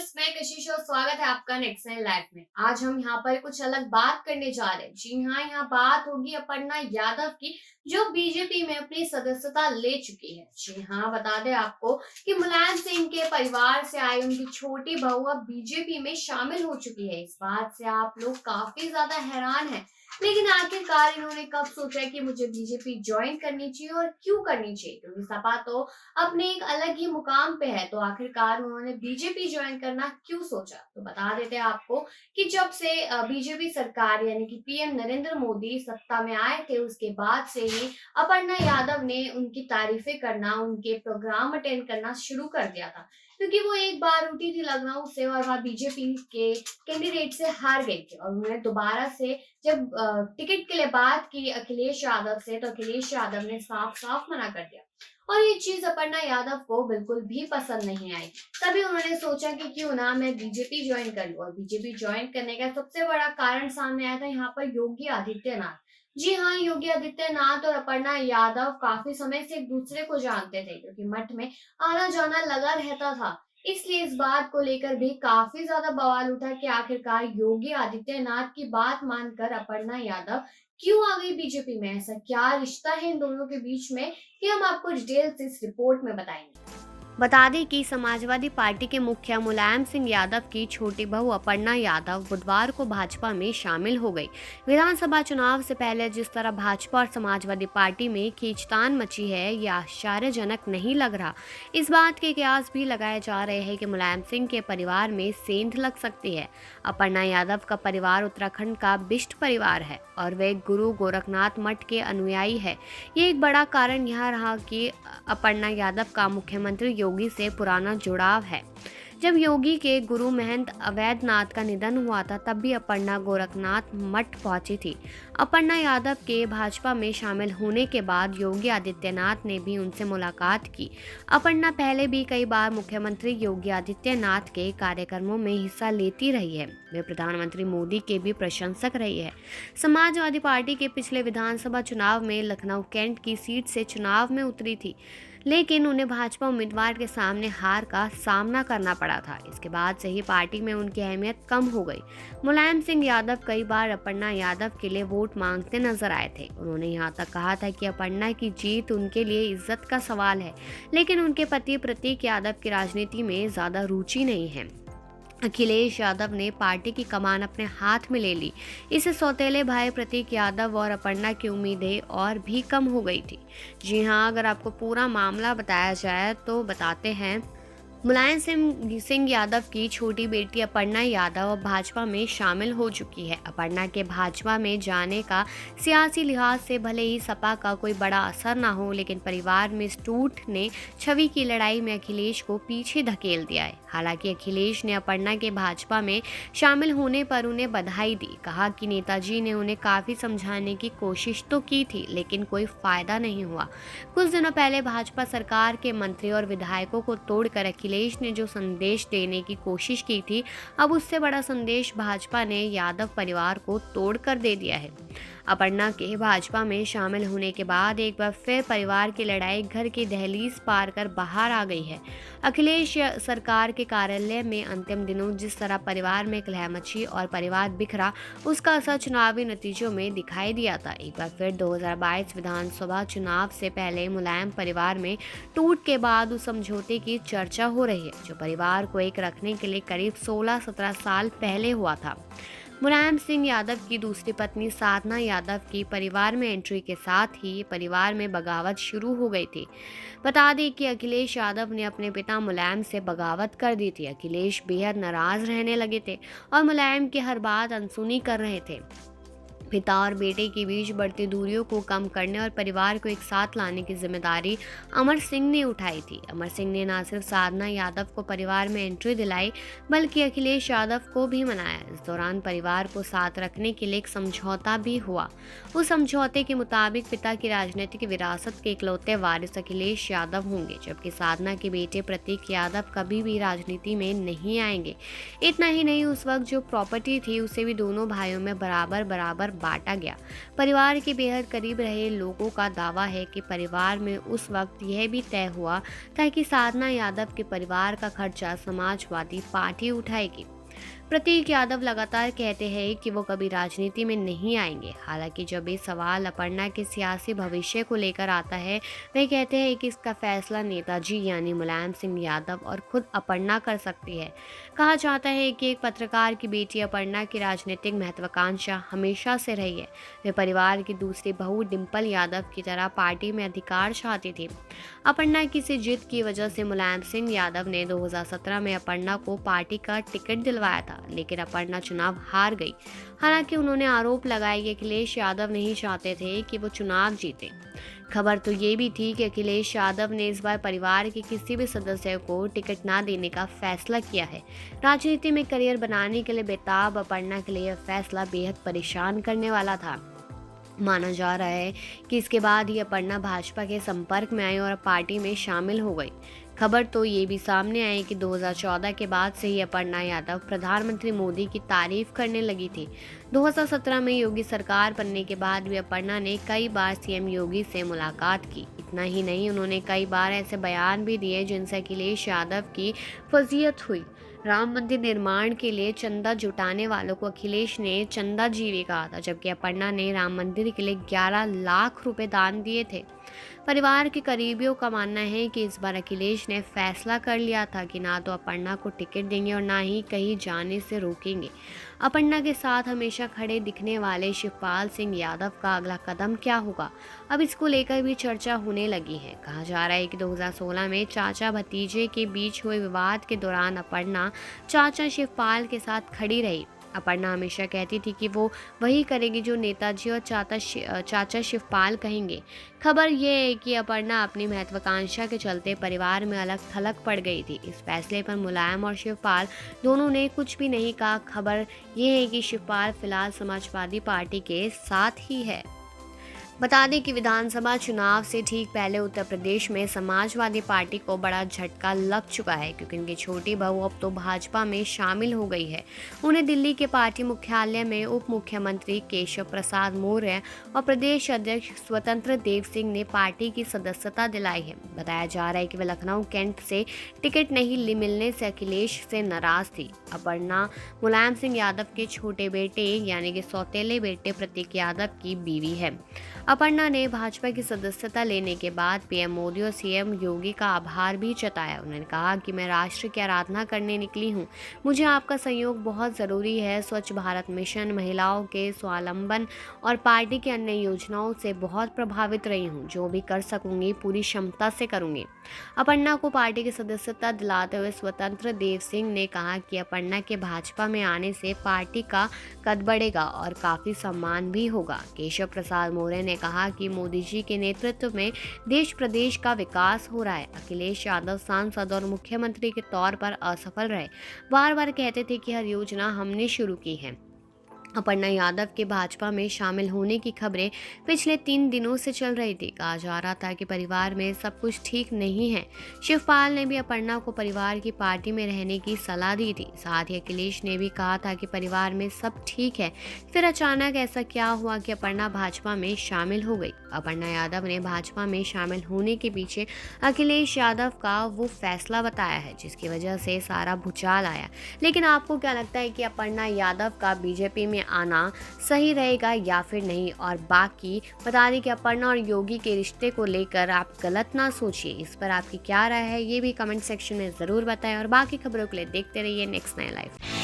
Viewers, मैं कशिश और स्वागत है आपका नेक्सन लाइफ में। आज हम यहाँ पर कुछ अलग बात करने जा रहे हैं। जी हाँ, यहाँ बात होगी अपर्णा यादव की, जो बीजेपी में अपनी सदस्यता ले चुकी है। जी हाँ, बता दें आपको कि मुलायम सिंह के परिवार से आई उनकी छोटी बहू अब बीजेपी में शामिल हो चुकी है। इस बात से आप लोग काफी ज्यादा हैरान हैं, लेकिन आखिरकार इन्होंने कब सोचा कि मुझे बीजेपी ज्वाइन करनी चाहिए और क्यों करनी चाहिए, क्योंकि सपा तो अपने एक अलग ही मुकाम पे है। तो आखिरकार उन्होंने बीजेपी ज्वाइन करना क्यों सोचा, तो बता देते हैं आपको कि जब से बीजेपी सरकार यानी कि पीएम नरेंद्र मोदी सत्ता में आए थे, उसके बाद से ही अपर्णा यादव ने उनकी तारीफें करना, उनके प्रोग्राम अटेंड करना शुरू कर दिया था। क्योंकि वो एक बार उठी थी लखनऊ से और वहां बीजेपी के कैंडिडेट से हार गई थी, और उन्होंने दोबारा से जब टिकट के लिए बात की अखिलेश यादव से, तो अखिलेश यादव ने साफ साफ मना कर दिया। और ये चीज अपर्णा यादव को बिल्कुल भी पसंद नहीं आई। तभी उन्होंने सोचा कि क्यों ना मैं बीजेपी ज्वाइन कर लूं, और बीजेपी ज्वाइन करने का सबसे बड़ा कारण सामने आया था यहाँ पर योगी आदित्यनाथ। जी हाँ, योगी आदित्यनाथ और अपर्णा यादव काफी समय से एक दूसरे को जानते थे, क्योंकि मठ में आना जाना लगा रहता था। इसलिए इस बात को लेकर भी काफी ज्यादा बवाल उठा कि आखिरकार योगी आदित्यनाथ की बात मानकर अपर्णा यादव क्यों आ गई बीजेपी में। ऐसा क्या रिश्ता है इन दोनों के बीच में, कि हम आपको डिटेल्स इस रिपोर्ट में बताएंगे। बता दें कि समाजवादी पार्टी के मुखिया मुलायम सिंह यादव की छोटी बहू अपर्णा यादव बुधवार को भाजपा में शामिल हो गई। विधानसभा चुनाव से पहले जिस तरह भाजपा और समाजवादी पार्टी में खींचतान मची है, यह आश्चर्यजनक नहीं लग रहा। इस बात के कयास भी लगाए जा रहे हैं कि मुलायम सिंह के परिवार में सेंध लग सकती है। अपर्णा यादव का परिवार उत्तराखंड का बिष्ट परिवार है और वे गुरु गोरखनाथ मठ के अनुयायी है। ये एक बड़ा कारण यह रहा कि अपर्णा यादव का मुख्यमंत्री योगी से पुराना जुड़ाव है। जब योगी के गुरु महंत अवैधनाथ का निधन हुआ था, तब भी अपर्णा गोरखनाथ मठ पहुंची थी। अपर्णा यादव के भाजपा में शामिल होने के बाद योगी आदित्यनाथ ने भी उनसे मुलाकात की। अपर्णा पहले भी कई बार मुख्यमंत्री योगी आदित्यनाथ के कार्यक्रमों में हिस्सा लेती रही है। वे प्रधानमंत्री मोदी के भी प्रशंसक रही है। समाजवादी पार्टी के पिछले विधानसभा चुनाव में लखनऊ कैंट की सीट से चुनाव में उतरी थी, लेकिन उन्हें भाजपा उम्मीदवार के सामने हार का सामना करना पड़ा था। इसके बाद से ही पार्टी में उनकी अहमियत कम हो गई। मुलायम सिंह यादव कई बार अपर्णा यादव के लिए वोट मांगते नजर आए थे। उन्होंने यहाँ तक कहा था कि अपर्णा की जीत उनके लिए इज्जत का सवाल है, लेकिन उनके पति प्रतीक यादव की राजनीति में ज्यादा रुचि नहीं है। अखिलेश यादव ने पार्टी की कमान अपने हाथ में ले ली। इससे सौतेले भाई प्रतीक यादव और अपर्णा की उम्मीदें और भी कम हो गई थी। जी हाँ, अगर आपको पूरा मामला बताया जाए तो बताते हैं। मुलायम सिंह यादव की छोटी बेटी अपर्णा यादव अब भाजपा में शामिल हो चुकी है। अपर्णा के भाजपा में जाने का सियासी लिहाज से भले ही सपा का कोई बड़ा असर ना हो, लेकिन परिवार में टूट ने छवि की लड़ाई में अखिलेश को पीछे धकेल दिया है। हालांकि अखिलेश ने अपर्णा के भाजपा में शामिल होने पर उन्हें बधाई दी। कहा कि नेताजी ने उन्हें काफ़ी समझाने की कोशिश तो की थी, लेकिन कोई फायदा नहीं हुआ। कुछ दिनों पहले भाजपा सरकार के मंत्री और विधायकों को तोड़कर अखिलेश ने जो संदेश देने की कोशिश की थी, अब उससे बड़ा संदेश भाजपा ने यादव परिवार को तोड़कर दे दिया है। अपर्णा के भाजपा में शामिल होने के बाद एक बार फिर परिवार की लड़ाई घर की दहलीज पार कर बाहर आ गई है। अखिलेश सरकार के कार्यालय में अंतिम दिनों जिस तरह परिवार में कलह मची और परिवार बिखरा, उसका असर चुनावी नतीजों में दिखाई दिया था। एक बार फिर 2022 विधानसभा चुनाव से पहले मुलायम परिवार में टूट के बाद उस समझौते की चर्चा हो रही है, जो परिवार को एक रखने के लिए करीब 16-17 साल पहले हुआ था। मुलायम सिंह यादव की दूसरी पत्नी साधना यादव की परिवार में एंट्री के साथ ही परिवार में बगावत शुरू हो गई थी। बता दें कि अखिलेश यादव ने अपने पिता मुलायम से बगावत कर दी थी। अखिलेश बेहद नाराज रहने लगे थे और मुलायम की हर बात अनसुनी कर रहे थे। पिता और बेटे के बीच बढ़ती दूरियों को कम करने और परिवार को एक साथ लाने की जिम्मेदारी अमर सिंह ने उठाई थी। अमर सिंह ने न सिर्फ साधना यादव को परिवार में एंट्री दिलाई, बल्कि अखिलेश यादव को भी मनाया। इस दौरान परिवार को साथ रखने के लिए एक समझौता भी हुआ। उस समझौते के मुताबिक पिता की राजनीतिक विरासत के इकलौते वारिस अखिलेश यादव होंगे, जबकि साधना के बेटे प्रतीक यादव कभी भी राजनीति में नहीं आएंगे। इतना ही नहीं, उस वक्त जो प्रॉपर्टी थी उसे भी दोनों भाइयों में बराबर बराबर बांटा गया। परिवार के बेहद करीब रहे लोगों का दावा है कि परिवार में उस वक्त यह भी तय हुआ था कि साधना यादव के परिवार का खर्चा समाजवादी पार्टी उठाएगी। प्रतीक यादव लगातार कहते हैं कि वो कभी राजनीति में नहीं आएंगे। हालांकि जब ये सवाल अपर्णा के सियासी भविष्य को लेकर आता है, वे कहते हैं कि इसका फैसला नेताजी यानी मुलायम सिंह यादव और खुद अपर्णा कर सकती है। कहा जाता है कि एक पत्रकार की बेटी अपर्णा की राजनीतिक महत्वाकांक्षा हमेशा से रही है। वे परिवार की दूसरी बहू डिम्पल यादव की तरह पार्टी में अधिकार चाहती थी। अपर्णा की सी जिद की वजह से मुलायम सिंह यादव ने 2017 में अपर्णा को पार्टी का टिकट दिलवाया था, लेकिन अपर्णा चुनाव हार गई। हालांकि उन्होंने आरोप लगाया कि अखिलेश यादव नहीं चाहते थे कि वो चुनाव जीते। खबर तो ये भी थी कि अखिलेश यादव ने इस बार परिवार के किसी भी सदस्य को टिकट ना देने का फैसला किया है। राजनीति में करियर बनाने के लिए बेताब अपर्णा के लिए यह फैसला बेहद परेशान करने वाला था। माना जा रहा है कि इसके बाद ही अपर्णा भाजपा के संपर्क में आई और पार्टी में शामिल हो गई। खबर तो ये भी सामने आई कि 2014 के बाद से ही अपर्णा यादव प्रधानमंत्री मोदी की तारीफ करने लगी थी। 2017 में योगी सरकार बनने के बाद भी अपर्णा ने कई बार सीएम योगी से मुलाकात की। इतना ही नहीं, उन्होंने कई बार ऐसे बयान भी दिए जिनसे अखिलेश यादव की फजीयत हुई। राम मंदिर निर्माण के लिए चंदा जुटाने वालों को अखिलेश ने चंदा जीवी कहा था, जबकि अपर्णा ने राम मंदिर के लिए 11 लाख रुपए दान दिए थे। परिवार के करीबियों का मानना है कि इस बार अखिलेश ने फैसला कर लिया था कि ना तो अपर्णा को टिकट देंगे और ना ही कहीं जाने से रोकेंगे। अपर्णा के साथ हमेशा खड़े दिखने वाले शिवपाल सिंह यादव का अगला कदम क्या होगा, अब इसको लेकर भी चर्चा होने लगी है। कहा जा रहा है कि 2016 में चाचा भतीजे के बीच हुए विवाद के दौरान अपर्णा चाचा शिवपाल के साथ खड़ी रही। अपर्णा हमेशा कहती थी कि वो वही करेगी जो नेताजी और चाचा शिवपाल कहेंगे। खबर ये है कि अपर्णा अपनी महत्वाकांक्षा के चलते परिवार में अलग थलग पड़ गई थी। इस फैसले पर मुलायम और शिवपाल दोनों ने कुछ भी नहीं कहा। खबर ये है कि शिवपाल फिलहाल समाजवादी पार्टी के साथ ही है। बता दें कि विधानसभा चुनाव से ठीक पहले उत्तर प्रदेश में समाजवादी पार्टी को बड़ा झटका लग चुका है, क्योंकि उनकी छोटी बहू अब तो भाजपा में शामिल हो गई है। उन्हें दिल्ली के पार्टी मुख्यालय में उप मुख्यमंत्री केशव प्रसाद मौर्य और प्रदेश अध्यक्ष स्वतंत्र देव सिंह ने पार्टी की सदस्यता दिलाई है। बताया जा रहा है कि वे लखनऊ कैंट से टिकट नहीं मिलने से अखिलेश से नाराज थी। अपर्णा मुलायम सिंह यादव के छोटे बेटे यानी कि सौतेले बेटे प्रतीक यादव की बीवी है। अपर्णा ने भाजपा की सदस्यता लेने के बाद पीएम मोदी और सीएम योगी का आभार भी जताया। उन्होंने कहा कि मैं राष्ट्र की आराधना करने निकली हूँ, मुझे आपका सहयोग बहुत ज़रूरी है। स्वच्छ भारत मिशन, महिलाओं के स्वावलंबन और पार्टी की अन्य योजनाओं से बहुत प्रभावित रही हूँ। जो भी कर सकूंगी पूरी क्षमता से करूंगी। अपर्णा को पार्टी की सदस्यता दिलाते हुए स्वतंत्र देव सिंह ने कहा कि अपर्णा के भाजपा में आने से पार्टी का कद बढ़ेगा और काफ़ी सम्मान भी होगा। केशव प्रसाद मौर्य ने कहा कि मोदी जी के नेतृत्व में देश प्रदेश का विकास हो रहा है। अखिलेश यादव सांसद और मुख्यमंत्री के तौर पर असफल रहे, बार बार कहते थे कि हर योजना हमने शुरू की है। अपर्णा यादव के भाजपा में शामिल होने की खबरें पिछले 3 दिनों से चल रही थी। कहा जा रहा था कि परिवार में सब कुछ ठीक नहीं है। शिवपाल ने भी अपर्णा को परिवार की पार्टी में रहने की सलाह दी थी। साथ ही अखिलेश ने भी कहा था कि परिवार में सब ठीक है। फिर अचानक ऐसा क्या हुआ कि अपर्णा भाजपा में शामिल हो गई। अपर्णा यादव ने भाजपा में शामिल होने के पीछे अखिलेश यादव का वो फैसला बताया है जिसकी वजह से सारा भूचाल आया। लेकिन आपको क्या लगता है कि अपर्णा यादव का बीजेपी में आना सही रहेगा या फिर नहीं? और बाकी बता दें कि अपर्णा और योगी के रिश्ते को लेकर आप गलत ना सोचिए। इस पर आपकी क्या राय है ये भी कमेंट सेक्शन में ज़रूर बताएं और बाकी खबरों के लिए देखते रहिए नेक्स्ट 9 लाइव।